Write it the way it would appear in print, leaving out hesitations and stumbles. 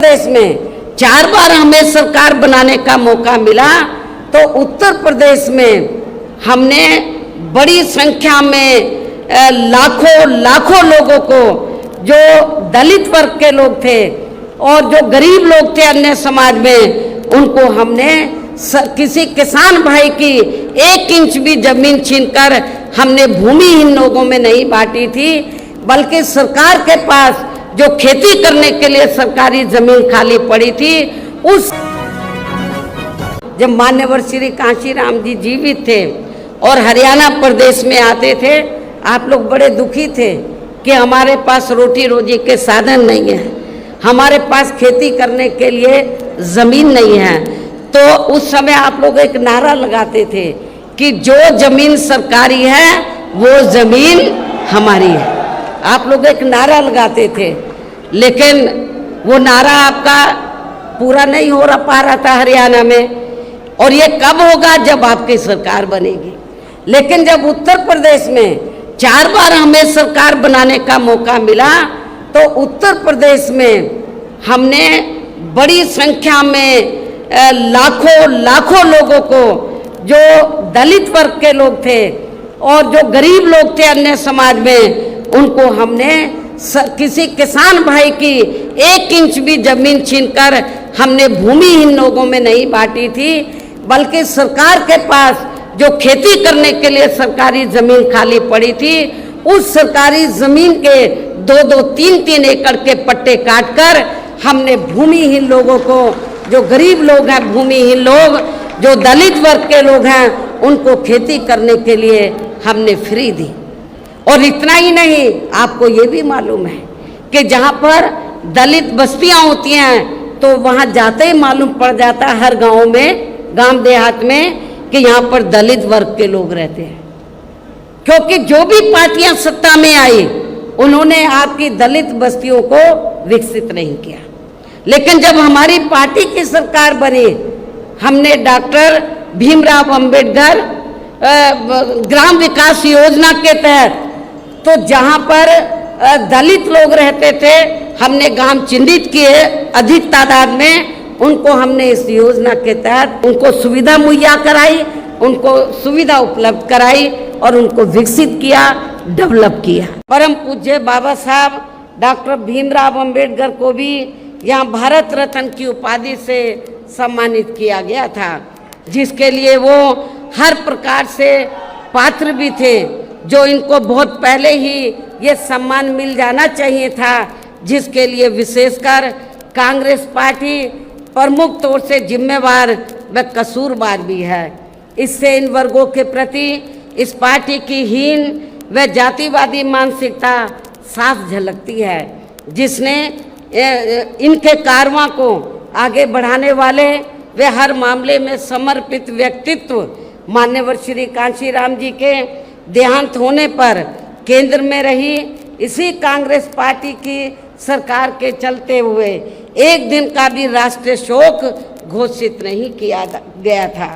प्रदेश में 4 बार हमें सरकार बनाने का मौका मिला, तो उत्तर प्रदेश में हमने बड़ी संख्या में लाखों लोगों को, जो दलित वर्ग के लोग थे और जो गरीब लोग थे अन्य समाज में, उनको हमने किसी किसान भाई की 1 इंच भी जमीन छीनकर हमने भूमिहीन लोगों में नहीं बांटी थी, बल्कि सरकार के पास जो खेती करने के लिए सरकारी जमीन खाली पड़ी थी, उस जब मान्यवर श्री कांशीराम जी जीवित थे और हरियाणा प्रदेश में आते थे, आप लोग बड़े दुखी थे कि हमारे पास रोटी रोजी के साधन नहीं है, हमारे पास खेती करने के लिए ज़मीन नहीं है। तो उस समय आप लोग एक नारा लगाते थे कि जो ज़मीन सरकारी है वो ज़मीन हमारी है। आप लोग एक नारा लगाते थे, लेकिन वो नारा आपका पूरा नहीं हो पा रहा था हरियाणा में, और ये कब होगा? जब आपकी सरकार बनेगी। लेकिन जब उत्तर प्रदेश में 4 बार हमें सरकार बनाने का मौका मिला, तो उत्तर प्रदेश में हमने बड़ी संख्या में लाखों लोगों को, जो दलित वर्ग के लोग थे और जो गरीब लोग थे अन्य समाज में, उनको हमने किसी किसान भाई की 1 इंच भी जमीन छीनकर हमने भूमिहीन लोगों में नहीं बांटी थी, बल्कि सरकार के पास जो खेती करने के लिए सरकारी जमीन खाली पड़ी थी, उस सरकारी जमीन के 2-2, 3-3 एकड़ के पट्टे काटकर हमने भूमिहीन लोगों को, जो गरीब लोग हैं, भूमिहीन लोग, जो दलित वर्ग के लोग हैं, उनको खेती करने के लिए हमने फ्री दी। और इतना ही नहीं, आपको ये भी मालूम है कि जहाँ पर दलित बस्तियाँ होती हैं, तो वहाँ जाते ही मालूम पड़ जाता है हर गाँव में, गांव देहात में, कि यहाँ पर दलित वर्ग के लोग रहते हैं। क्योंकि जो भी पार्टियां सत्ता में आई, उन्होंने आपकी दलित बस्तियों को विकसित नहीं किया। लेकिन जब हमारी पार्टी की सरकार बनी, हमने डॉक्टर भीमराव अंबेडकर ग्राम विकास योजना के तहत, तो जहाँ पर दलित लोग रहते थे, हमने गांव चिन्हित किए अधिक तादाद में, उनको हमने इस योजना के तहत उनको सुविधा मुहैया कराई, उनको सुविधा उपलब्ध कराई और उनको विकसित किया, डेवलप किया। परम पूज्य बाबा साहब डॉक्टर भीमराव अंबेडकर को भी यहाँ भारत रत्न की उपाधि से सम्मानित किया गया था, जिसके लिए वो हर प्रकार से पात्र भी थे, जो इनको बहुत पहले ही ये सम्मान मिल जाना चाहिए था, जिसके लिए विशेषकर कांग्रेस पार्टी प्रमुख तौर से जिम्मेवार व कसूरवार भी है। इससे इन वर्गों के प्रति इस पार्टी की हीन व जातिवादी मानसिकता साफ झलकती है, जिसने इनके कारवां को आगे बढ़ाने वाले वे हर मामले में समर्पित व्यक्तित्व मान्यवर श्री कांशीराम जी के देहांत होने पर केंद्र में रही इसी कांग्रेस पार्टी की सरकार के चलते हुए एक दिन का भी राष्ट्रीय शोक घोषित नहीं किया गया था।